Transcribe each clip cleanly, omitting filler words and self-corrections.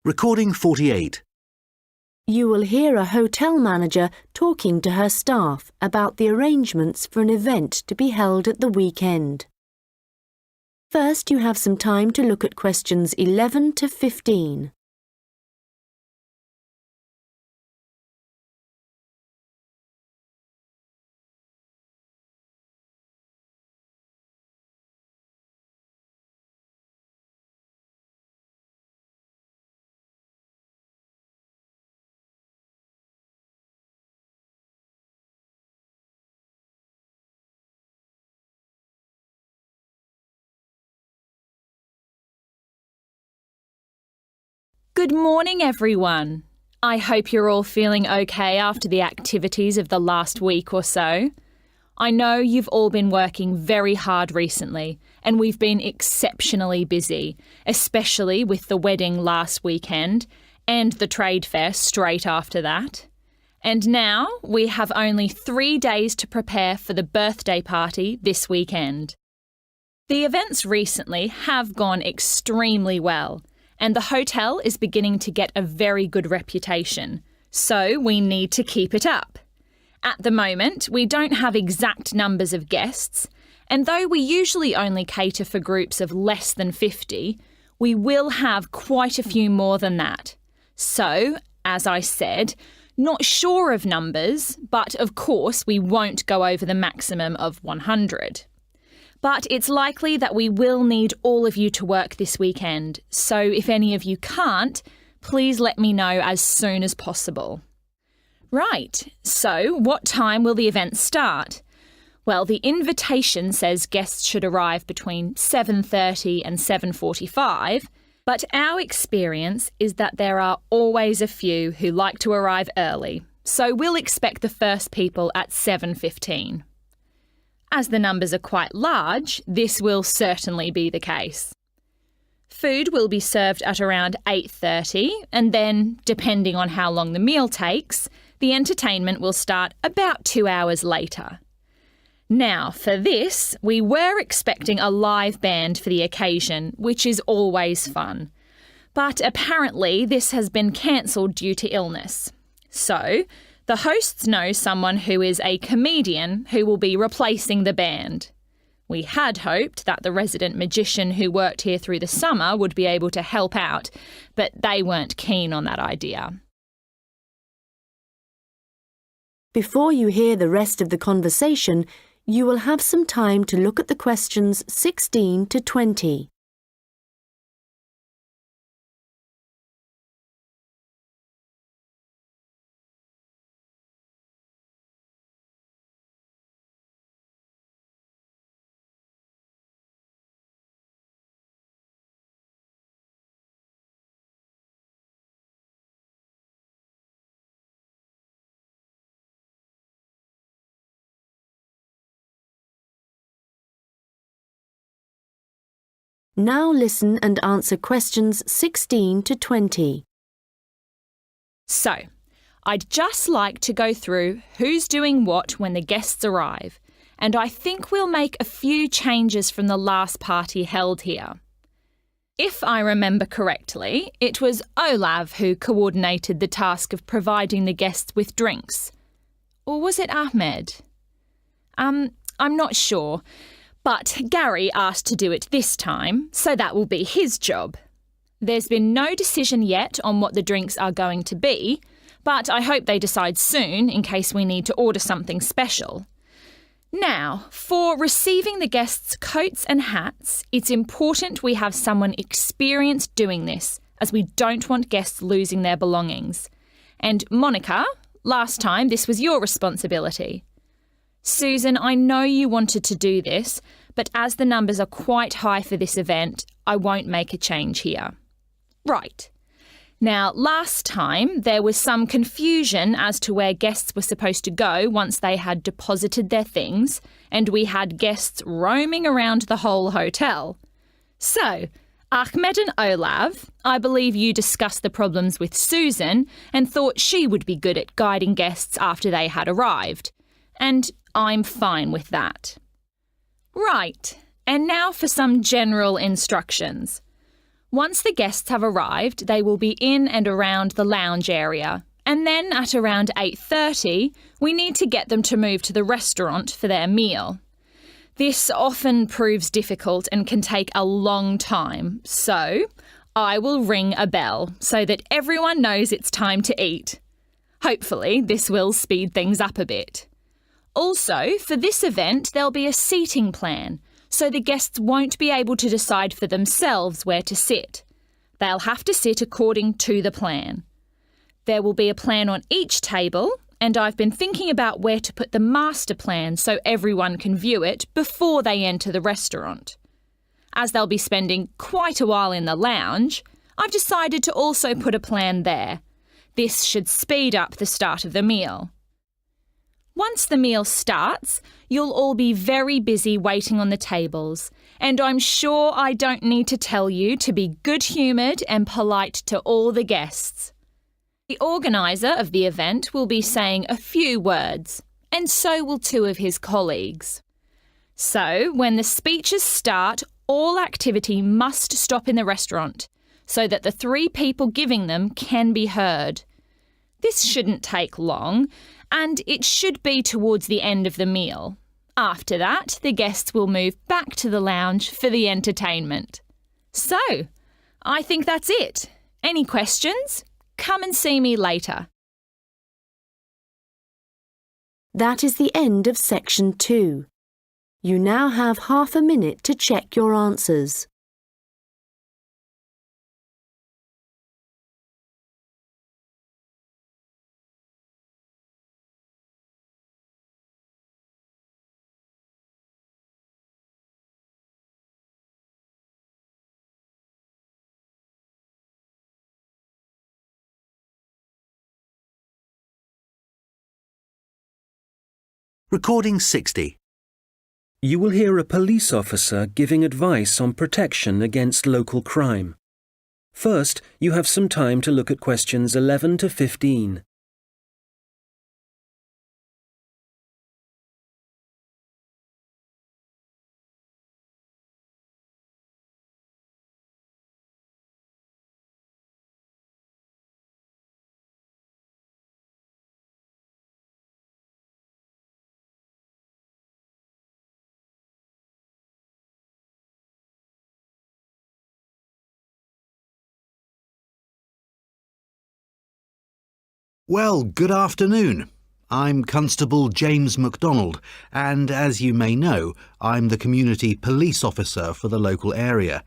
Recording 48. You will hear a hotel manager talking to her staff about the arrangements for an event to be held at the weekend. First, you have some time to look at questions 11 to 15. Good morning, everyone. I hope you're all feeling okay after the activities of the last week or so. I know you've all been working very hard recently, and we've been exceptionally busy, especially with the wedding last weekend and the trade fair straight after that. And now we have only 3 days to prepare for the birthday party this weekend. The events recently have gone extremely well, and the hotel is beginning to get a very good reputation, so we need to keep it up. At the moment, we don't have exact numbers of guests, and though we usually only cater for groups of less than 50, we will have quite a few more than that. So, as I said, not sure of numbers, but of course we won't go over the maximum of 100. But it's likely that we will need all of you to work this weekend, so if any of you can't, please let me know as soon as possible. Right, so what time will the event start? Well, the invitation says guests should arrive between 7:30 and 7:45, but our experience is that there are always a few who like to arrive early, so we'll expect the first people at 7:15. As the numbers are quite large, this will certainly be the case. Food will be served at around 8:30, and then, depending on how long the meal takes, the entertainment will start about 2 hours later. Now, for this, we were expecting a live band for the occasion, which is always fun. But apparently this has been cancelled due to illness. So, the hosts know someone who is a comedian who will be replacing the band. We had hoped that the resident magician who worked here through the summer would be able to help out, but they weren't keen on that idea. Before you hear the rest of the conversation, you will have some time to look at the questions 16 to 20. Now listen and answer questions 16 to 20. So, I'd just like to go through who's doing what when the guests arrive, and I think we'll make a few changes from the last party held here. If I remember correctly, it was Olav who coordinated the task of providing the guests with drinks. Or was it Ahmed? I'm not sure. But Gary asked to do it this time, so that will be his job. There's been no decision yet on what the drinks are going to be, but I hope they decide soon in case we need to order something special. Now, for receiving the guests' coats and hats, it's important we have someone experienced doing this, as we don't want guests losing their belongings. And Monica, last time this was your responsibility. Susan, I know you wanted to do this, but as the numbers are quite high for this event, I won't make a change here. Right. Now, last time there was some confusion as to where guests were supposed to go once they had deposited their things, and we had guests roaming around the whole hotel. So, Ahmed and Olav, I believe you discussed the problems with Susan and thought she would be good at guiding guests after they had arrived. And I'm fine with that. Right, and now for some general instructions. Once the guests have arrived, they will be in and around the lounge area. And then at around 8:30, we need to get them to move to the restaurant for their meal. This often proves difficult and can take a long time, so I will ring a bell so that everyone knows it's time to eat. Hopefully, this will speed things up a bit. Also, for this event, there'll be a seating plan, so the guests won't be able to decide for themselves where to sit. They'll have to sit according to the plan. There will be a plan on each table, and I've been thinking about where to put the master plan so everyone can view it before they enter the restaurant. As they'll be spending quite a while in the lounge, I've decided to also put a plan there. This should speed up the start of the meal. Once the meal starts, you'll all be very busy waiting on the tables, and I'm sure I don't need to tell you to be good-humoured and polite to all the guests. The organiser of the event will be saying a few words, and so will two of his colleagues. So, when the speeches start, all activity must stop in the restaurant, so that the 3 people giving them can be heard. This shouldn't take long, and it should be towards the end of the meal. After that, the guests will move back to the lounge for the entertainment. So, I think that's it. Any questions? Come and see me later. That is the end of section 2. You now have half a minute to check your answers. Recording 60. You will hear a police officer giving advice on protection against local crime. First, you have some time to look at questions 11 to 15. Well, good afternoon. I'm Constable James MacDonald, and as you may know, I'm the community police officer for the local area.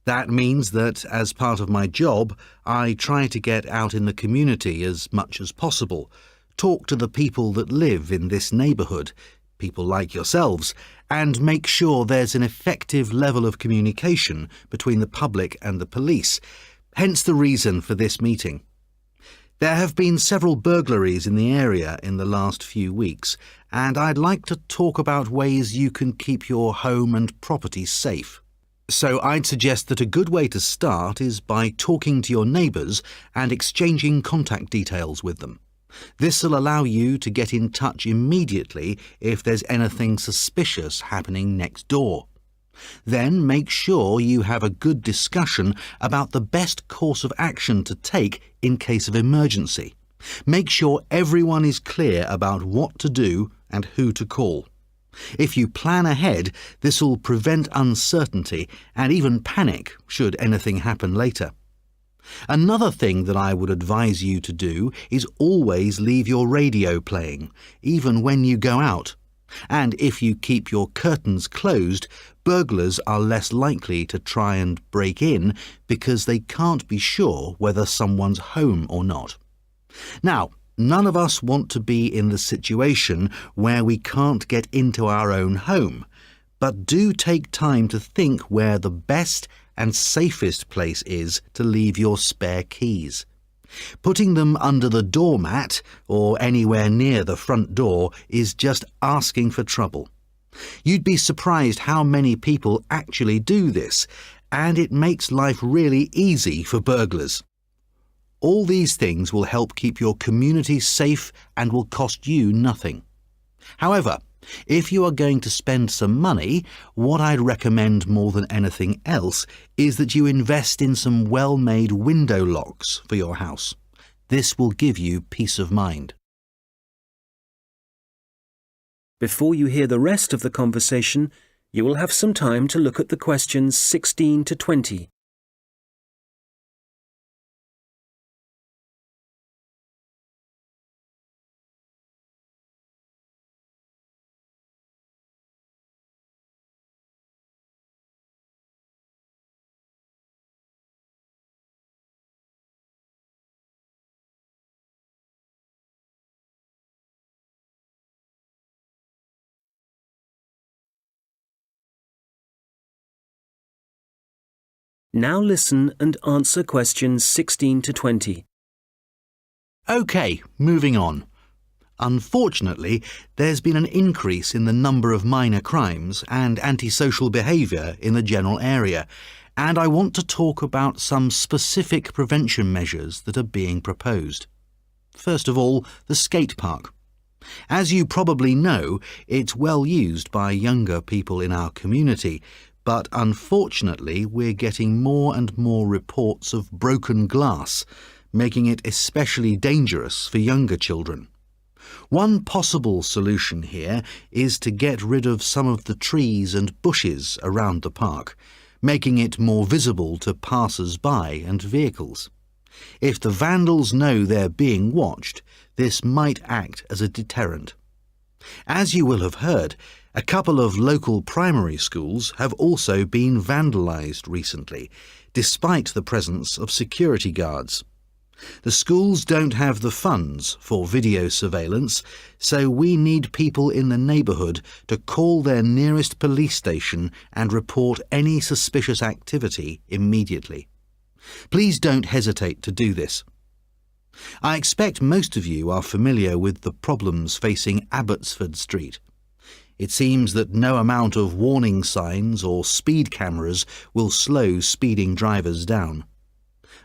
That means that, as part of my job, I try to get out in the community as much as possible, talk to the people that live in this neighbourhood, people like yourselves, and make sure there's an effective level of communication between the public and the police, hence the reason for this meeting. There have been several burglaries in the area in the last few weeks, and I'd like to talk about ways you can keep your home and property safe. So I'd suggest that a good way to start is by talking to your neighbours and exchanging contact details with them. This will allow you to get in touch immediately if there's anything suspicious happening next door. Then make sure you have a good discussion about the best course of action to take in case of emergency. Make sure everyone is clear about what to do and who to call. If you plan ahead, this will prevent uncertainty and even panic should anything happen later. Another thing that I would advise you to do is always leave your radio playing, even when you go out. And if you keep your curtains closed, burglars are less likely to try and break in because they can't be sure whether someone's home or not. Now, none of us want to be in the situation where we can't get into our own home, but do take time to think where the best and safest place is to leave your spare keys. Putting them under the doormat or anywhere near the front door is just asking for trouble. You'd be surprised how many people actually do this, and it makes life really easy for burglars. All these things will help keep your community safe and will cost you nothing. However, If you are going to spend some money, what I'd recommend more than anything else is that you invest in some well-made window locks for your house. This will give you peace of mind. Before you hear the rest of the conversation, you will have some time to look at the questions 16 to 20. Now listen and answer questions 16 to 20. OK, moving on. Unfortunately, there's been an increase in the number of minor crimes and antisocial behaviour in the general area, and I want to talk about some specific prevention measures that are being proposed. First of all, the skate park. As you probably know, it's well used by younger people in our community, but unfortunately we're getting more and more reports of broken glass, making it especially dangerous for younger children. One possible solution here is to get rid of some of the trees and bushes around the park, making it more visible to passers-by and vehicles. If the vandals know they're being watched, this might act as a deterrent. As you will have heard, a couple of local primary schools have also been vandalised recently, despite the presence of security guards. The schools don't have the funds for video surveillance, so we need people in the neighbourhood to call their nearest police station and report any suspicious activity immediately. Please don't hesitate to do this. I expect most of you are familiar with the problems facing Abbotsford Street. It seems that no amount of warning signs or speed cameras will slow speeding drivers down.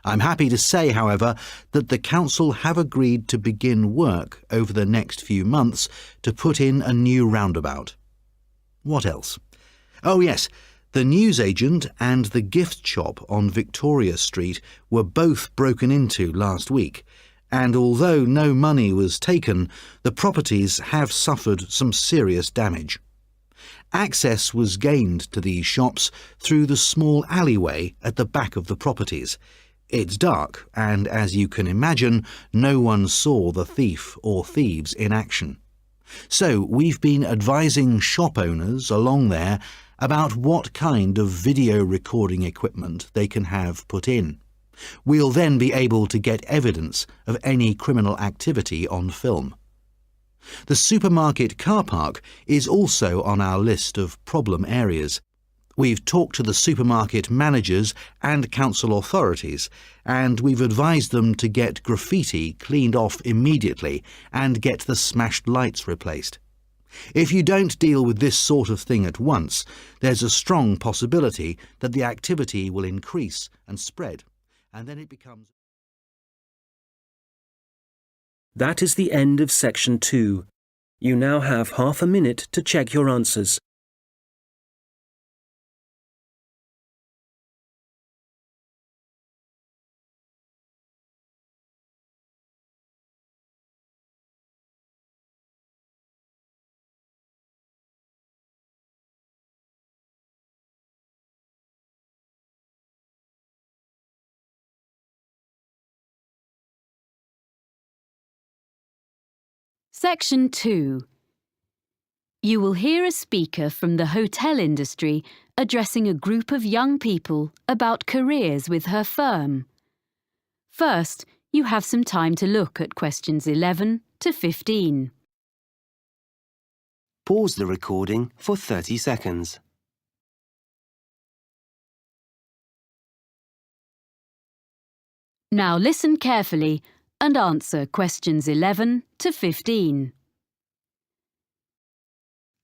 I'm happy to say, however, that the council have agreed to begin work over the next few months to put in a new roundabout. What else? Oh yes, the newsagent and the gift shop on Victoria Street were both broken into last week, and although no money was taken, the properties have suffered some serious damage. Access was gained to these shops through the small alleyway at the back of the properties. It's dark, and as you can imagine, no one saw the thief or thieves in action. So we've been advising shop owners along there about what kind of video recording equipment they can have put in. We'll then be able to get evidence of any criminal activity on film. The supermarket car park is also on our list of problem areas. We've talked to the supermarket managers and council authorities, and we've advised them to get graffiti cleaned off immediately and get the smashed lights replaced. If you don't deal with this sort of thing at once, there's a strong possibility that the activity will increase and spread, and then it becomes... That is the end of section 2. You now have half a minute to check your answers. Section 2. You will hear a speaker from the hotel industry addressing a group of young people about careers with her firm. First, you have some time to look at questions 11 to 15. Pause the recording for 30 seconds. Now listen carefully and answer questions 11 to 15.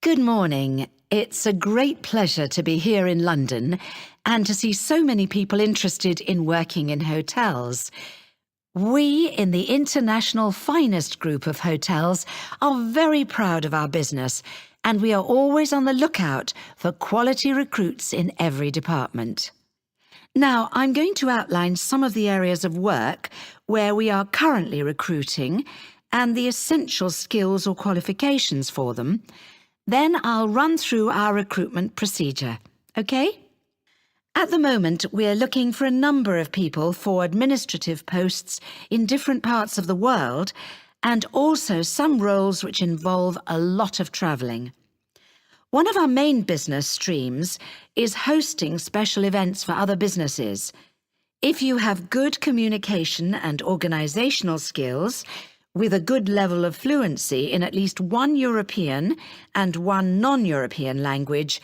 Good morning. It's a great pleasure to be here in London and to see so many people interested in working in hotels. We in the International Finest Group of Hotels are very proud of our business and we are always on the lookout for quality recruits in every department. Now, I'm going to outline some of the areas of work where we are currently recruiting and the essential skills or qualifications for them. Then I'll run through our recruitment procedure, okay? At the moment, we're looking for a number of people for administrative posts in different parts of the world, and also some roles which involve a lot of travelling. One of our main business streams is hosting special events for other businesses. If you have good communication and organisational skills, with a good level of fluency in at least one European and one non-European language,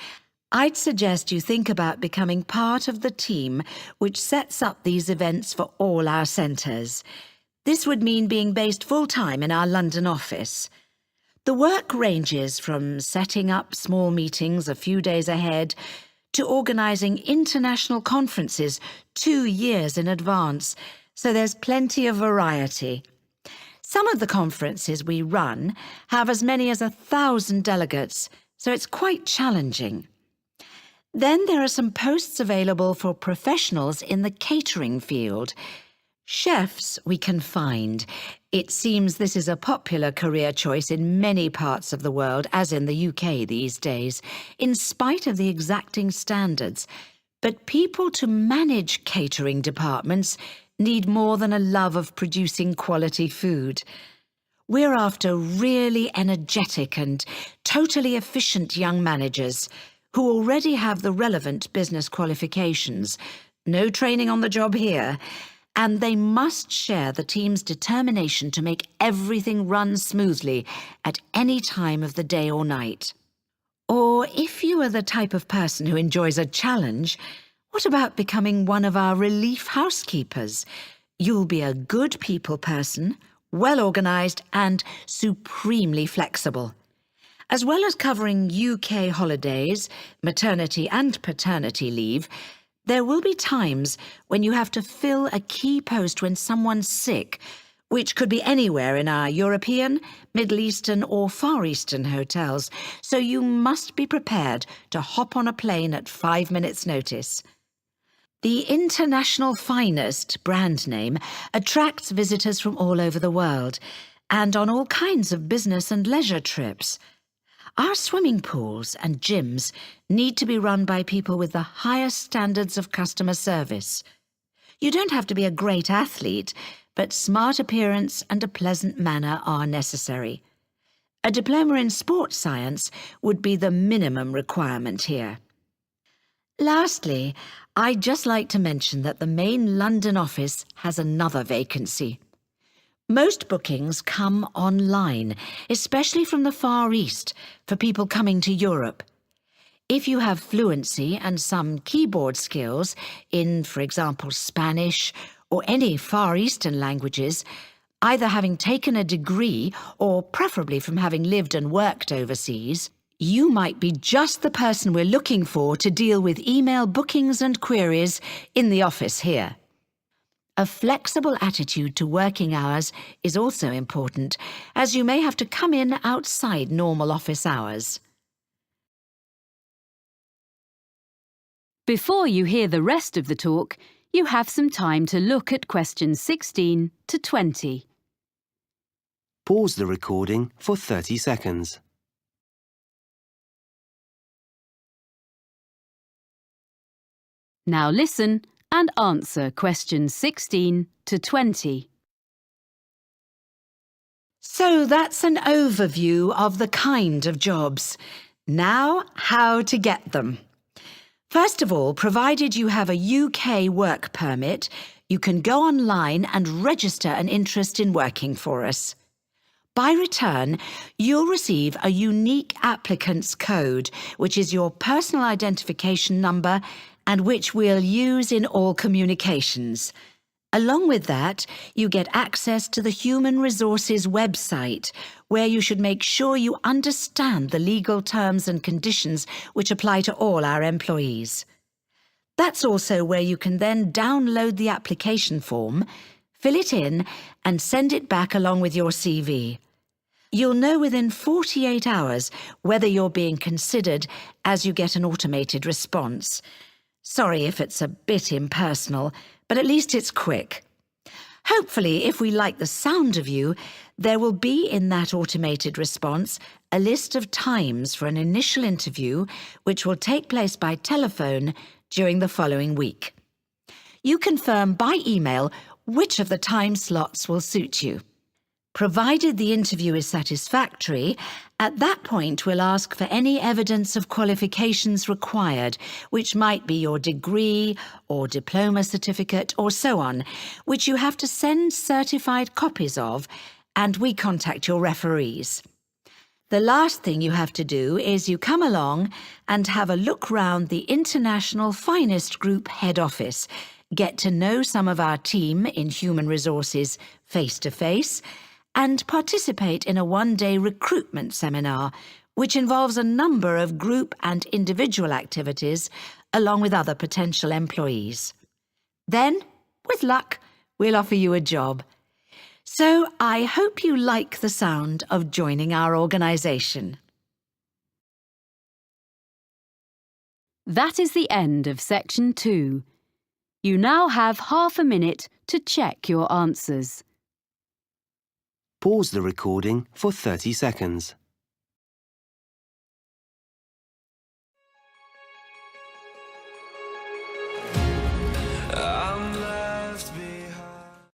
I'd suggest you think about becoming part of the team which sets up these events for all our centres. This would mean being based full-time in our London office. The work ranges from setting up small meetings a few days ahead to organising international conferences 2 years in advance, so there's plenty of variety. Some of the conferences we run have as many as 1,000 delegates, so it's quite challenging. Then there are some posts available for professionals in the catering field. Chefs we can find. It seems this is a popular career choice in many parts of the world, as in the UK these days, in spite of the exacting standards. But people to manage catering departments need more than a love of producing quality food. We're after really energetic and totally efficient young managers who already have the relevant business qualifications, no training on the job here, and they must share the team's determination to make everything run smoothly at any time of the day or night. Or if you are the type of person who enjoys a challenge, what about becoming one of our relief housekeepers? You'll be a good people person, well organised and supremely flexible. As well as covering UK holidays, maternity and paternity leave, there will be times when you have to fill a key post when someone's sick, which could be anywhere in our European, Middle Eastern or Far Eastern hotels, so you must be prepared to hop on a plane at 5 minutes' notice. The International Finest brand name attracts visitors from all over the world and on all kinds of business and leisure trips. Our swimming pools and gyms need to be run by people with the highest standards of customer service. You don't have to be a great athlete, but smart appearance and a pleasant manner are necessary. A diploma in sports science would be the minimum requirement here. Lastly, I'd just like to mention that the main London office has another vacancy. Most bookings come online, especially from the Far East, for people coming to Europe. If you have fluency and some keyboard skills in, for example, Spanish or any Far Eastern languages, either having taken a degree or preferably from having lived and worked overseas, you might be just the person we're looking for to deal with email bookings and queries in the office here. A flexible attitude to working hours is also important, as you may have to come in outside normal office hours. Before you hear the rest of the talk, you have some time to look at questions 16 to 20. Pause the recording for 30 seconds. Now listen and answer questions 16 to 20. So that's an overview of the kind of jobs. Now, how to get them. First of all, provided you have a UK work permit, you can go online and register an interest in working for us. By return, you'll receive a unique applicant's code, which is your personal identification number and which we'll use in all communications. Along with that, you get access to the Human Resources website, where you should make sure you understand the legal terms and conditions which apply to all our employees. That's also where you can then download the application form, fill it in, and send it back along with your CV. You'll know within 48 hours whether you're being considered as you get an automated response. Sorry if it's a bit impersonal, but at least it's quick. Hopefully, if we like the sound of you, there will be in that automated response a list of times for an initial interview which will take place by telephone during the following week. You confirm by email which of the time slots will suit you. Provided the interview is satisfactory, at that point we'll ask for any evidence of qualifications required, which might be your degree or diploma certificate or so on, which you have to send certified copies of, and we contact your referees. The last thing you have to do is you come along and have a look round the International Finest Group head office, get to know some of our team in human resources face to face, and participate in a one-day recruitment seminar, which involves a number of group and individual activities, along with other potential employees. Then, with luck, we'll offer you a job. So I hope you like the sound of joining our organisation. That is the end of Section 2. You now have half a minute to check your answers. Pause the recording for 30 seconds.